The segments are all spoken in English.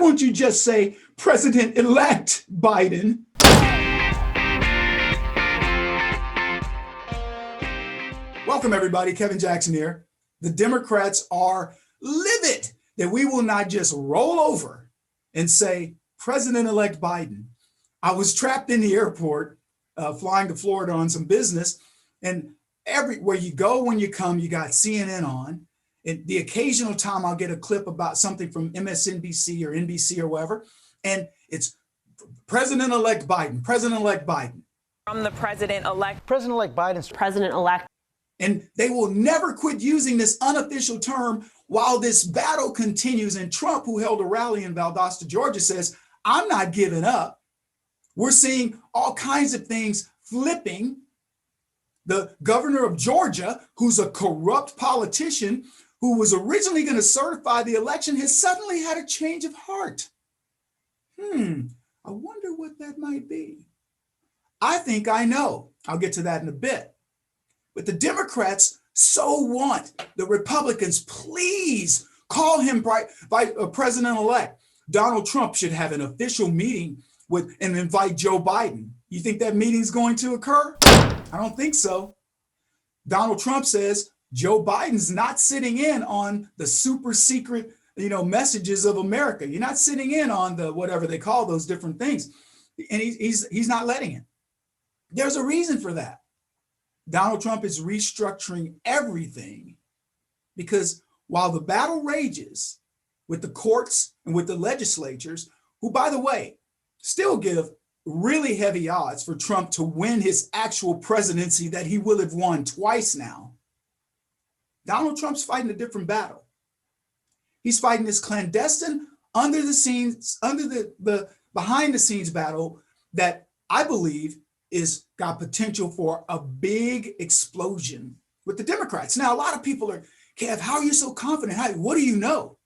won't you just say President-elect Biden? Welcome, everybody. Kevin Jackson here. The Democrats are livid that we will not just roll over and say, President-elect Biden. I was trapped in the airport flying to Florida on some business, and everywhere you go when you come, you got CNN on. And the occasional time I'll get a clip about something from MSNBC or NBC or whatever, and it's President-elect Biden, President-elect Biden. From the President-elect. President-elect Biden's President-elect. And they will never quit using this unofficial term while this battle continues. And Trump, who held a rally in Valdosta, Georgia, says, I'm not giving up. We're seeing all kinds of things flipping. The governor of Georgia, who's a corrupt politician, who was originally going to certify the election, has suddenly had a change of heart. I wonder what that might be. I think I know. I'll get to that in a bit. But the Democrats so want the Republicans, please call him President-elect. Donald Trump should have an official meeting with and invite Joe Biden. You think that meeting's going to occur? I don't think so. Donald Trump says Joe Biden's not sitting in on the super secret, messages of America. You're not sitting in on the whatever they call those different things. And he's not letting it. There's a reason for that. Donald Trump is restructuring everything because while the battle rages with the courts and with the legislatures, who, by the way, still give really heavy odds for Trump to win his actual presidency that he will have won twice now, Donald Trump's fighting a different battle. He's fighting this clandestine, under the scenes, the behind the scenes battle that I believe is got potential for a big explosion with the Democrats. Now, a lot of people are, Kev, how are you so confident? What do you know?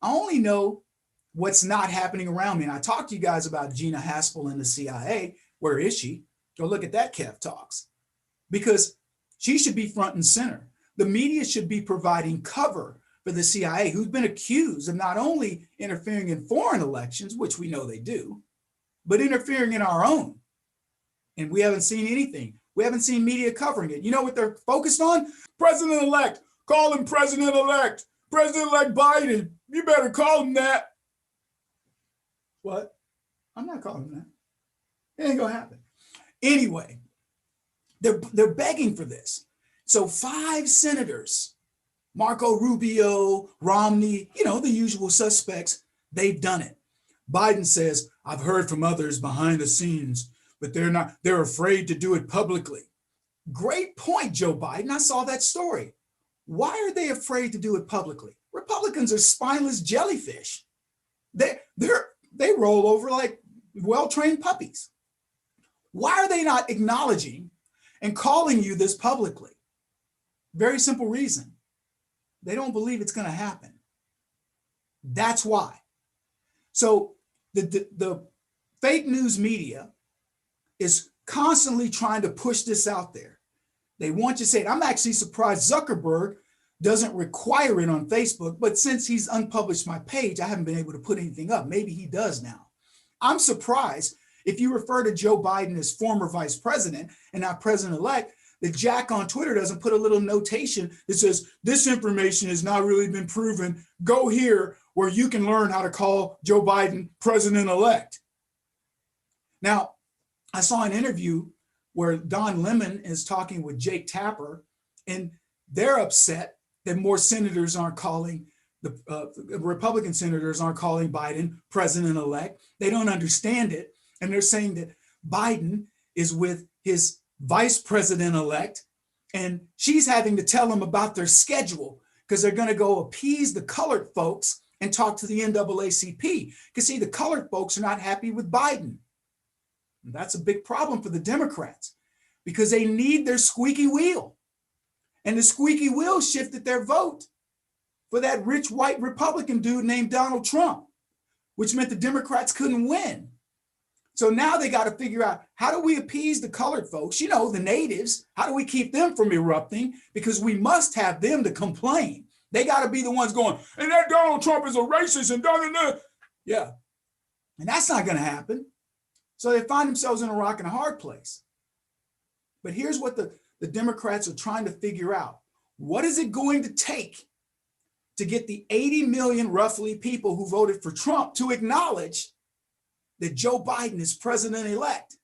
I only know what's not happening around me. And I talked to you guys about Gina Haspel in the CIA. Where is she? Go look at that KEV Talks. Because she should be front and center. The media should be providing cover for the CIA, who's been accused of not only interfering in foreign elections, which we know they do, but interfering in our own. And we haven't seen anything. We haven't seen media covering it. You know what they're focused on? President-elect. Call him President-elect. President-elect Biden. You better call him that. What? I'm not calling him that. It ain't gonna happen. Anyway, they're begging for this. So 5 senators, Marco Rubio, Romney, the usual suspects, they've done it. Biden says, I've heard from others behind the scenes, but they're afraid to do it publicly. Great point, Joe Biden. I saw that story. Why are they afraid to do it publicly? Republicans are spineless jellyfish. They roll over like well-trained puppies. Why are they not acknowledging and calling you this publicly? Very simple reason. They don't believe it's going to happen. That's why. So the fake news media is constantly trying to push this out there. They want you to say it. I'm actually surprised Zuckerberg doesn't require it on Facebook, but since he's unpublished my page, I haven't been able to put anything up. Maybe he does now. I'm surprised if you refer to Joe Biden as former vice president and not president-elect, that Jack on Twitter doesn't put a little notation that says, this information has not really been proven. Go here where you can learn how to call Joe Biden president-elect. Now, I saw an interview where Don Lemon is talking with Jake Tapper, and they're upset that more senators aren't calling, the Republican senators aren't calling Biden president-elect. They don't understand it. And they're saying that Biden is with his vice president-elect, and she's having to tell them about their schedule because they're going to go appease the colored folks and talk to the NAACP. Because see, the colored folks are not happy with Biden. And that's a big problem for the Democrats because they need their squeaky wheel. And the squeaky wheel shifted their vote for that rich white Republican dude named Donald Trump, which meant the Democrats couldn't win. So now they got to figure out, how do we appease the colored folks, the natives? How do we keep them from erupting? Because we must have them to complain. They got to be the ones going, and that Donald Trump is a racist and da-da-da. Yeah. And that's not going to happen. So they find themselves in a rock and a hard place. But here's what the Democrats are trying to figure out. What is it going to take to get the 80 million roughly people who voted for Trump to acknowledge that Joe Biden is president-elect?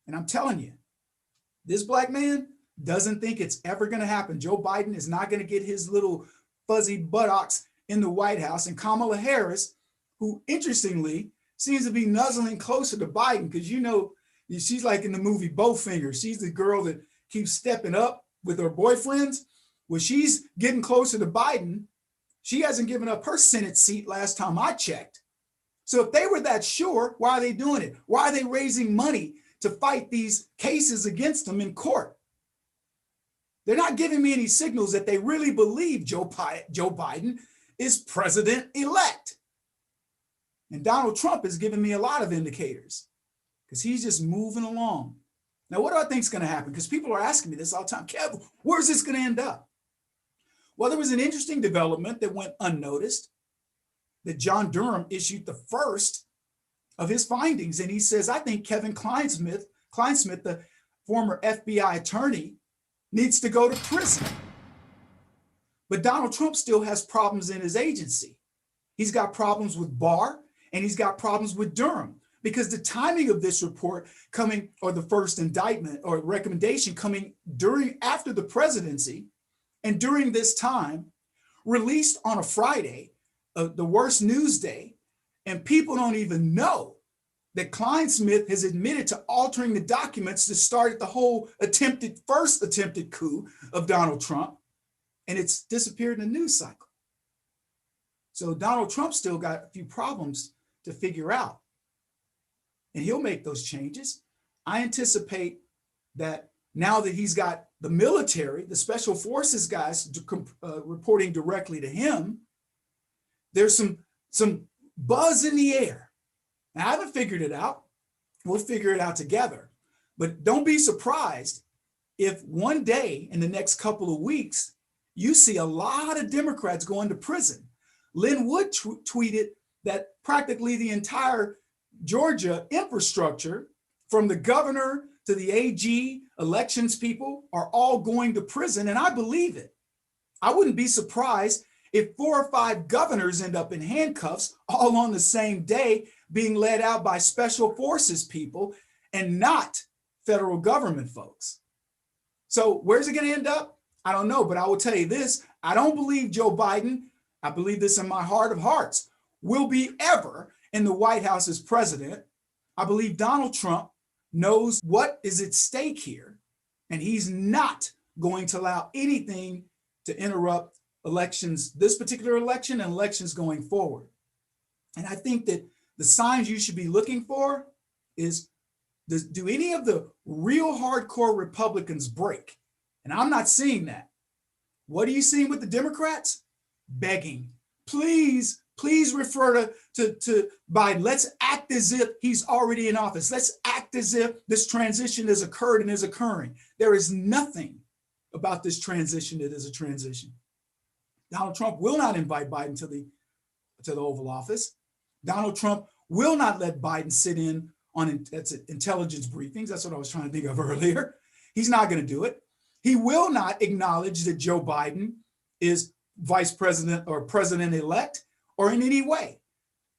And I'm telling you, this black man doesn't think it's ever going to happen. Joe Biden is not going to get his little fuzzy buttocks in the White House. And Kamala Harris, who interestingly seems to be nuzzling closer to Biden, because you know, she's like in the movie Bowfinger. She's the girl that keeps stepping up with her boyfriends. Well, she's getting closer to Biden. She hasn't given up her Senate seat last time I checked. So if they were that sure, why are they doing it? Why are they raising money to fight these cases against them in court? They're not giving me any signals that they really believe Joe Biden is president-elect. And Donald Trump has given me a lot of indicators because he's just moving along. Now, what do I think is going to happen? Because people are asking me this all the time. Kev, where's this going to end up? Well, there was an interesting development that went unnoticed, that John Durham issued the first of his findings. And he says, I think Kevin Kleinsmith, the former FBI attorney, needs to go to prison. But Donald Trump still has problems in his agency. He's got problems with Barr and he's got problems with Durham, because the timing of this report coming, or the first indictment or recommendation coming after the presidency and during this time, released on a Friday, the worst news day, and people don't even know that Kleinsmith has admitted to altering the documents that started the whole first attempted coup of Donald Trump, and it's disappeared in the news cycle. So Donald Trump still got a few problems to figure out, and he'll make those changes. I anticipate that now that he's got the military, the special forces guys reporting directly to him, there's some buzz in the air. Now, I haven't figured it out. We'll figure it out together. But don't be surprised if one day in the next couple of weeks, you see a lot of Democrats going to prison. Lynn Wood tweeted that practically the entire Georgia infrastructure, from the governor to the AG, elections people, are all going to prison. And I believe it. I wouldn't be surprised if 4 or 5 governors end up in handcuffs all on the same day, being led out by special forces people and not federal government folks. So where's it going to end up? I don't know, but I will tell you this. I don't believe Joe Biden, I believe this in my heart of hearts, will be ever in the White House as president. I believe Donald Trump knows what is at stake here, and he's not going to allow anything to interrupt elections, this particular election and elections going forward. And I think that the signs you should be looking for is, do any of the real hardcore Republicans break? And I'm not seeing that. What are you seeing with the Democrats? Begging, please refer to Biden. Let's act as if he's already in office. Let's act as if this transition has occurred and is occurring. There is nothing about this transition that is a transition. Donald Trump will not invite Biden to the Oval Office. Donald Trump will not let Biden sit in on intelligence briefings. That's what I was trying to think of earlier. He's not going to do it. He will not acknowledge that Joe Biden is vice president or president-elect or in any way.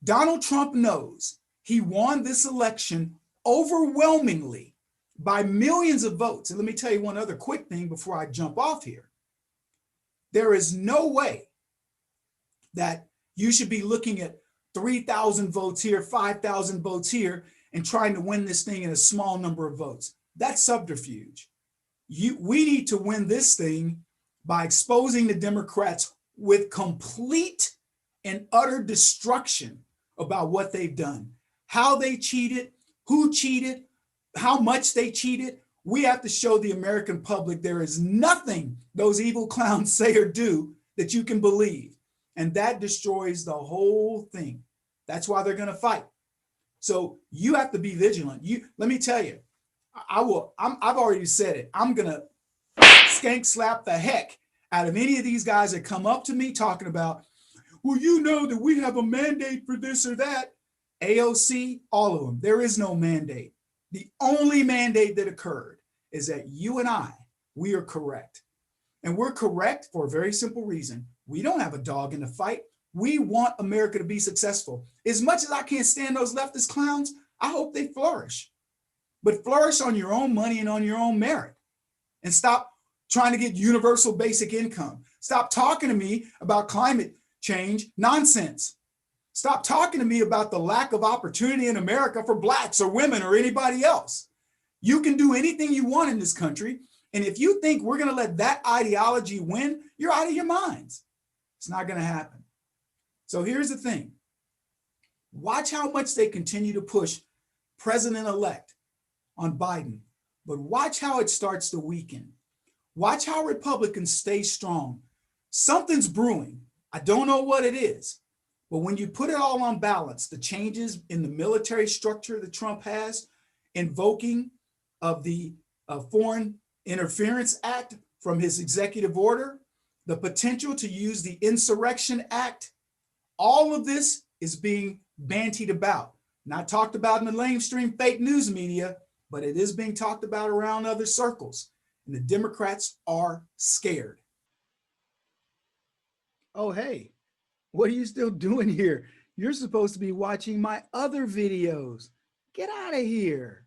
Donald Trump knows he won this election overwhelmingly by millions of votes. And let me tell you one other quick thing before I jump off here. There is no way that you should be looking at 3,000 votes here, 5,000 votes here, and trying to win this thing in a small number of votes. That's subterfuge. We need to win this thing by exposing the Democrats with complete and utter destruction about what they've done, how they cheated, who cheated, how much they cheated. We have to show the American public there is nothing those evil clowns say or do that you can believe. And that destroys the whole thing. That's why they're going to fight. So you have to be vigilant. Let me tell you, I've already said it. I'm going to skank slap the heck out of any of these guys that come up to me talking about, well, you know that we have a mandate for this or that. AOC, all of them. There is no mandate. The only mandate that occurred is that you and I, we are correct. And we're correct for a very simple reason. We don't have a dog in the fight. We want America to be successful. As much as I can't stand those leftist clowns, I hope they flourish. But flourish on your own money and on your own merit. And stop trying to get universal basic income. Stop talking to me about climate change nonsense. Stop talking to me about the lack of opportunity in America for blacks or women or anybody else. You can do anything you want in this country. And if you think we're going to let that ideology win, you're out of your minds. It's not going to happen. So here's the thing. Watch how much they continue to push President-elect on Biden, but watch how it starts to weaken. Watch how Republicans stay strong. Something's brewing. I don't know what it is, but when you put it all on balance, the changes in the military structure that Trump has, invoking of the Foreign Interference Act from his executive order, the potential to use the Insurrection Act, all of this is being bantied about. Not talked about in the mainstream fake news media, but it is being talked about around other circles. And the Democrats are scared. Oh, hey, what are you still doing here? You're supposed to be watching my other videos. Get out of here.